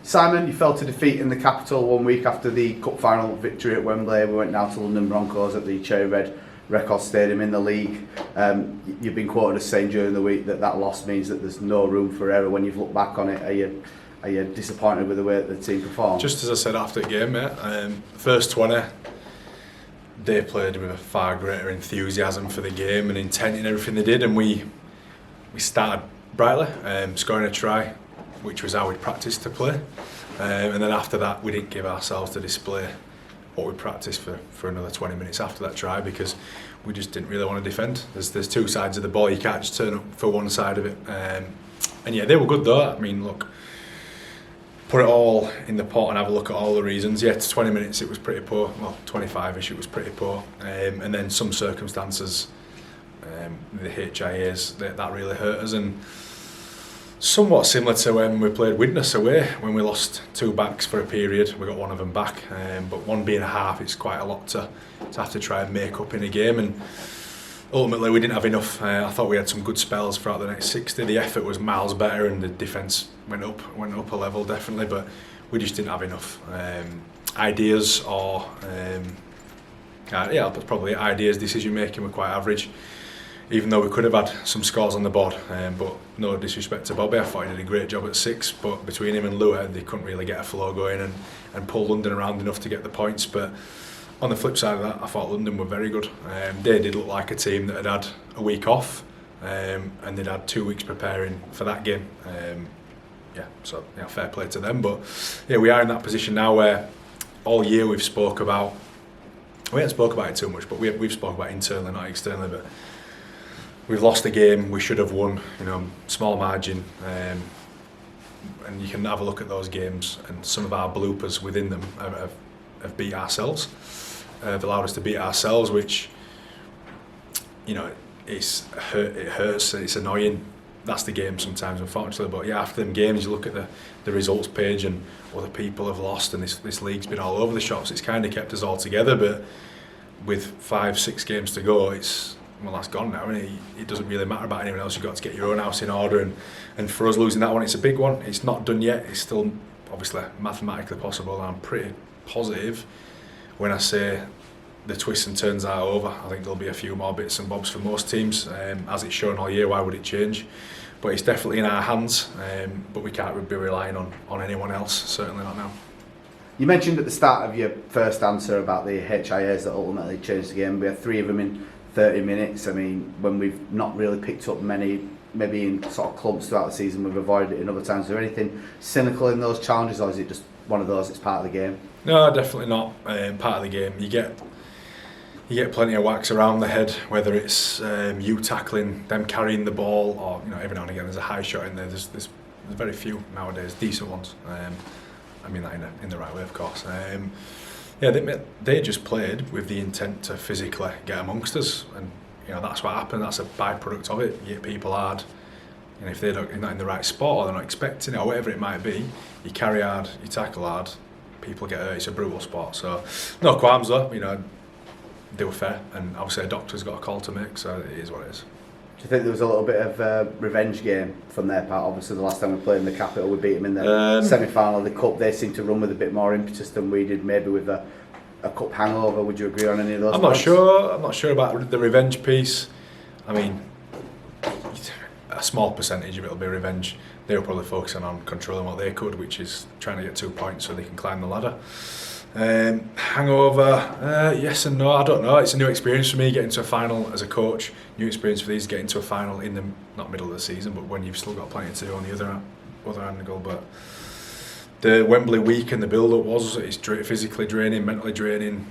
Simon, you fell to defeat in the capital 1 week after the cup final victory at Wembley. We went down to London Broncos at the Cherry Red Record Stadium in the league. You've been quoted as saying during the week that loss means that there's no room for error. When you've looked back on it, are you disappointed with the way that the team performed? Just as I said after the game, mate, first 20, they played with a far greater enthusiasm for the game and intent in everything they did, and we started brightly, scoring a try, which was how we practiced to play, and then after that we didn't give ourselves to display what we practiced for another 20 minutes after that try, because we just didn't really want to defend. There's two sides of the ball, you can't just turn up for one side of it, and yeah, they were good though. I mean, look, put it all in the pot and have a look at all the reasons. Yeah, to 20 minutes it was pretty poor, well 25ish it was pretty poor, and then some circumstances, the HIAs, that really hurt us, and somewhat similar to when we played Widnes away, when we lost two backs for a period. We got one of them back, but one being a half, it's quite a lot to have to try and make up in a game, and ultimately we didn't have enough. I thought we had some good spells throughout the next 60. The effort was miles better and the defence went up a level definitely, but we just didn't have enough ideas, or that's probably it. Ideas, decision making were quite average, even though we could have had some scores on the board, but no disrespect to Bobby, I thought he did a great job at 6, but between him and Lua they couldn't really get a flow going and pull London around enough to get the points. But on the flip side of that, I thought London were very good. They did look like a team that had a week off, and they'd had 2 weeks preparing for that game. So fair play to them. But yeah, we are in that position now where all year we've spoke about, we haven't spoke about it too much, but we've spoke about it internally, not externally, but we've lost a game we should have won, small margin, and you can have a look at those games, and some of our bloopers within them have beat ourselves. They've allowed us to beat ourselves, which, it hurts, it's annoying. That's the game sometimes, unfortunately. But yeah, after them games, you look at the results page and other people have lost, and this league's been all over the shops. It's kind of kept us all together, but with 5-6 games to go, that's gone now, and it doesn't really matter about anyone else. You've got to get your own house in order, and for us losing that one, it's a big one. It's not done yet. It's still obviously mathematically possible, and I'm pretty positive when I say the twists and turns are over. I think there'll be a few more bits and bobs for most teams, as it's shown all year. Why would it change? But it's definitely in our hands, but we can't be relying on anyone else, certainly not now. You mentioned at the start of your first answer about the HIAs that ultimately changed the game. We had 3 of them in 30 minutes. I mean, when we've not really picked up many, maybe in sort of clumps throughout the season, we've avoided it in other times. Is there anything cynical in those challenges, or is it just one of those, it's part of the game? No, definitely not part of the game. You get plenty of whacks around the head, whether it's you tackling, them carrying the ball, or every now and again there's a high shot in there. There's very few nowadays, decent ones. I mean that in the right way, of course. They just played with the intent to physically get amongst us, and that's what happened. That's a byproduct of it. You hit people hard, and if they're not in the right spot, or they're not expecting it, or whatever it might be, you carry hard, you tackle hard, people get hurt. It's a brutal sport. So no qualms though. They were fair, and obviously a doctor's got a call to make, so it is what it is. Do you think there was a little bit of a revenge game from their part? Obviously the last time we played in the capital, we beat them in the semi-final of the cup. They seemed to run with a bit more impetus than we did, maybe with a cup hangover. Would you agree on any of those points? I'm not sure about the revenge piece. I mean, a small percentage of it will be revenge. They were probably focusing on controlling what they could, which is trying to get 2 points so they can climb the ladder. Hangover, yes and no, I don't know. It's a new experience for me, getting to a final as a coach. New experience for these, getting to a final in the not middle of the season, but when you've still got plenty to do on the other angle. But the Wembley week and the build-up it's physically draining, mentally draining.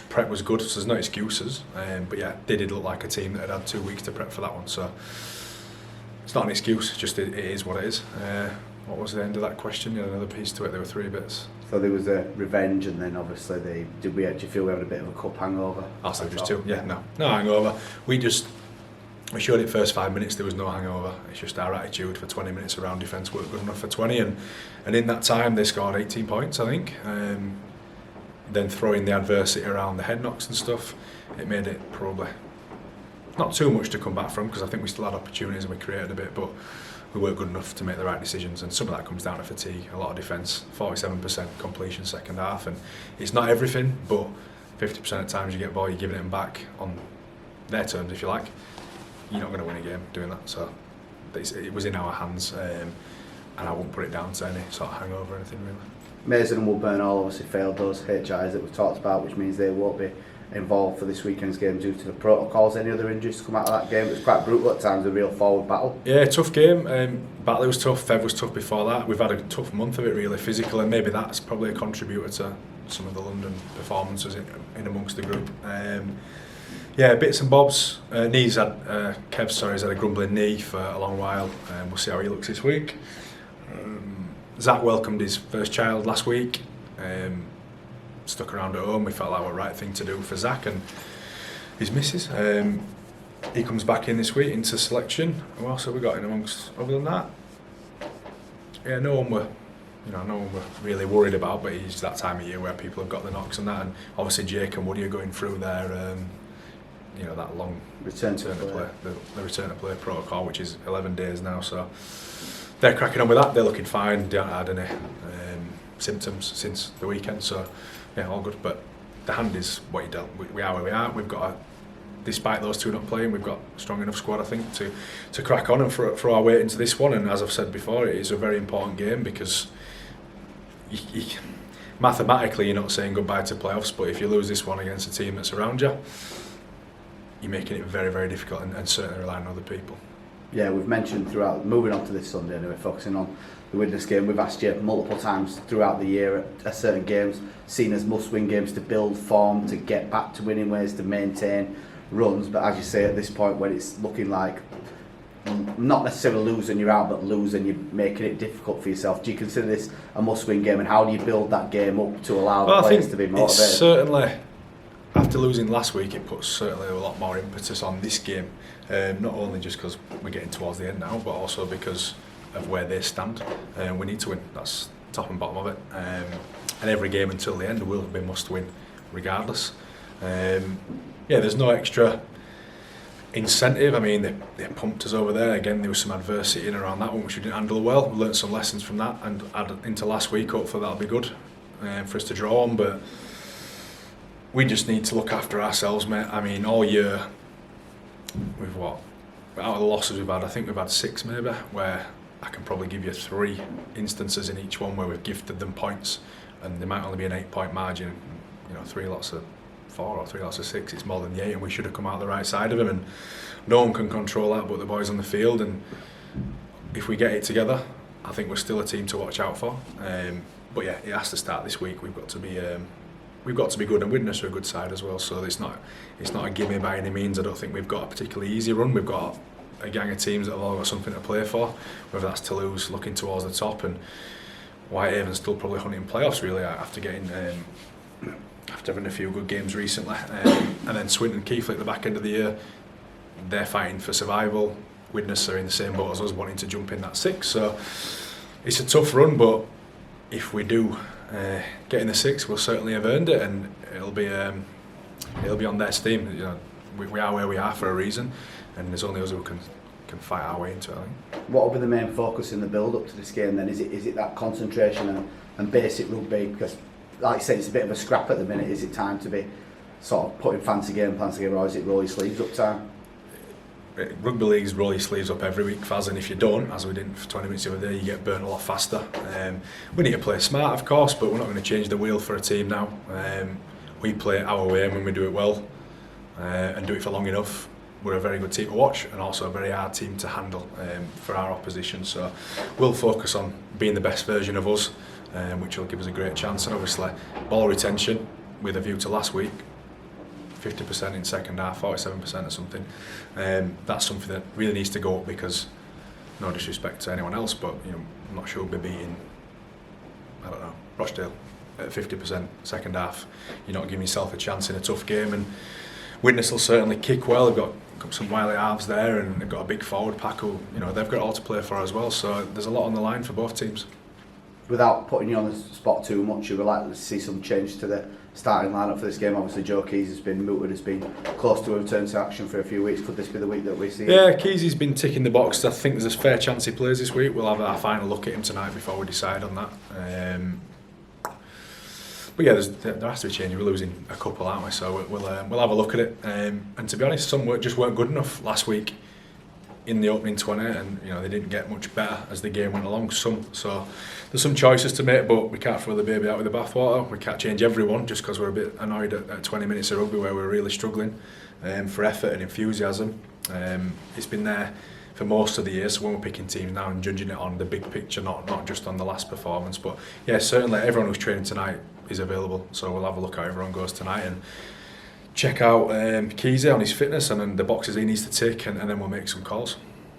Prep was good, so there's no excuses. But yeah, they did look like a team that had 2 weeks to prep for that one. So it's not an excuse, just it is what it is. What was the end of that question? You had another piece to it. There were 3 bits. So there was a revenge, and then obviously did we actually feel we had a bit of a cup hangover? I said just 2. Yeah, no hangover. We showed it first 5 minutes. There was no hangover. It's just our attitude for 20 minutes around defence weren't good enough for 20, and in that time they scored 18 points, I think. Then throwing the adversity around the head knocks and stuff, it made it probably not too much to come back from, because I think we still had opportunities and we created a bit, but we weren't good enough to make the right decisions, and some of that comes down to fatigue, a lot of defence, 47% completion second half, and it's not everything, but 50% of times you get the ball, you're giving it back on their terms, if you like. You're not going to win a game doing that, so it was in our hands, and I wouldn't put it down to any sort of hangover or anything really. Mason and Woodburn all obviously failed those HIs that we've talked about, which means they won't be involved for this weekend's game due to the protocols. Any other injuries to come out of that game? It was quite brutal at times, a real forward battle. Yeah, tough game. Batley was tough, Fev was tough before that. We've had a tough month of it really, physical, and maybe that's probably a contributor to some of the London performances in amongst the group. Yeah, bits and bobs. Knees had Kev's had a grumbling knee for a long while. We'll see how he looks this week. Zach welcomed his first child last week. Stuck around at home. We felt like it was the right thing to do for Zach and his missus. He comes back in this week into selection. Who else have we got in amongst other than that? Yeah, no one we're really worried about, but it's that time of year where people have got the knocks and that, and obviously Jake and Woody are going through their that long return to play. The return to play protocol, which is 11 days now, so they're cracking on with that. They're looking fine. They haven't had any symptoms since the weekend, so yeah, all good. But the hand is what you dealt. We are where we are. We've got despite those two not playing, we've got a strong enough squad, I think, to crack on and throw our weight into this one. And as I've said before, it is a very important game because mathematically you're not saying goodbye to playoffs, but if you lose this one against a team that's around you, you're making it very, very difficult, and certainly relying on other people. Yeah, we've mentioned throughout, moving on to this Sunday anyway, focusing on the Widnes game, we've asked you multiple times throughout the year at certain games, seen as must-win games to build form, to get back to winning ways, to maintain runs, but as you say, at this point when it's looking like not necessarily losing you're out, but losing you're making it difficult for yourself, do you consider this a must-win game, and how do you build that game up to allow the players to be motivated? It's certainly, after losing last week, it puts certainly a lot more impetus on this game, not only just because we're getting towards the end now, but also because of where they stand. We need to win, that's top and bottom of it, and every game until the end will be must win regardless. Yeah, there's no extra incentive. I mean, they pumped us over there. Again, there was some adversity in around that one which we didn't handle well. We learned some lessons from that and add into last week. Hopefully that'll be good for us to draw on, but we just need to look after ourselves, mate. I mean, all year we've out of the losses we've had, I think we've had 6 maybe, where I can probably give you 3 instances in each one where we've gifted them points, and there might only be an 8-point margin. 3 lots of 4 or 3 lots of 6, it's more than the 8, and we should have come out the right side of them, and no one can control that but the boys on the field. And if we get it together, I think we're still a team to watch out for. But yeah, it has to start this week. We've got to be good, and Widnes are a good side as well, so it's not a gimme by any means. I don't think we've got a particularly easy run. We've got a gang of teams that have all got something to play for, whether that's Toulouse looking towards the top, and Whitehaven's still probably hunting playoffs really after having a few good games recently, and then Swinton and Keighley at the back end of the year, they're fighting for survival. Widnes are in the same boat as us, wanting to jump in that 6, so it's a tough run, but if we do get in the 6, we'll certainly have earned it, and it'll be on their steam. We are where we are for a reason, and there's only us who can fight our way into it, I think. What will be the main focus in the build up to this game then? Is it that concentration and basic rugby? Because like you said, it's a bit of a scrap at the minute. Is it time to be sort of putting fancy game plans together, or is it roll your sleeves up time? Rugby league's roll your sleeves up every week, Faz, and if you don't, as we did for 20 minutes the other day, you get burnt a lot faster. We need to play smart, of course, but we're not going to change the wheel for a team now. We play it our way, and when we do it well and do it for long enough, we're a very good team to watch, and also a very hard team to handle for our opposition. So we'll focus on being the best version of us, which will give us a great chance. And obviously ball retention, with a view to last week, 50% in second half, 47% or something. That's something that really needs to go up, because no disrespect to anyone else, but I'm not sure we'll be beating, I don't know, Rochdale at 50% second half. You're not giving yourself a chance in a tough game, and Widnes will certainly kick well. They've got some wily halves there, and they've got a big forward pack who, they've got all to play for as well, so there's a lot on the line for both teams. Without putting you on the spot too much, you would like to see some change to the starting lineup for this game? Obviously Joe Keys has been mooted, has been close to a return to action for a few weeks. Could this be the week that we see him? Yeah, Keezy's been ticking the box. I think there's a fair chance he plays this week. We'll have our final look at him tonight before we decide on that. But yeah, there has to be change. We're losing a couple, aren't we? So we'll have a look at it. And to be honest, some just weren't good enough last week in the opening 20, and they didn't get much better as the game went along. So there's some choices to make, but we can't throw the baby out with the bathwater. We can't change everyone just because we're a bit annoyed at 20 minutes of rugby where we're really struggling for effort and enthusiasm. It's been there for most of the year, so when we're picking teams now and judging it on the big picture, not just on the last performance. But yeah, certainly everyone who's training tonight is available, so we'll have a look how everyone goes tonight and check out Keezy on his fitness and then the boxes he needs to tick, and then we'll make some calls.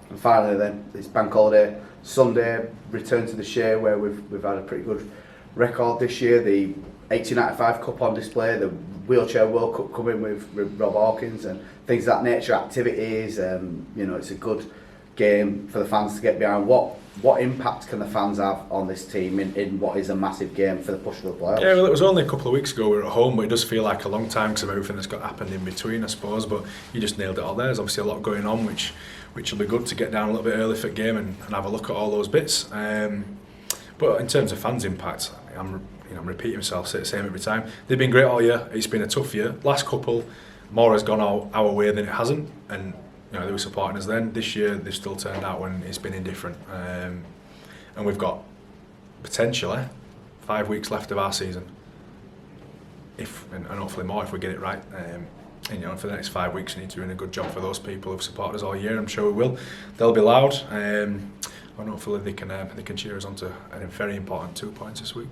And finally then, it's Bank Holiday Sunday, return to the Shea where we've had a pretty good record this year. The 1895 Cup on display, the Wheelchair World Cup coming with Rob Hawkins and things of that nature, activities. It's a good game for the fans to get behind. What impact can the fans have on this team in what is a massive game for the push of the playoffs? Yeah, well, it was only a couple of weeks ago we were at home, but it does feel like a long time because of everything that's happened in between, I suppose. But you just nailed it all there. There's obviously a lot going on, which will be good to get down a little bit early for the game and have a look at all those bits. But in terms of fans' impact, I'm repeating myself, say the same every time. They've been great all year. It's been a tough year. Last couple, more has gone our way than it hasn't, and they were supporting us then. This year they've still turned out when it's been indifferent, and we've got potentially 5 weeks left of our season, and hopefully more if we get it right. And for the next 5 weeks we need to be doing a good job for those people who've supported us all year. I'm sure we will. They'll be loud, and hopefully they can cheer us on to a very important 2 points this week.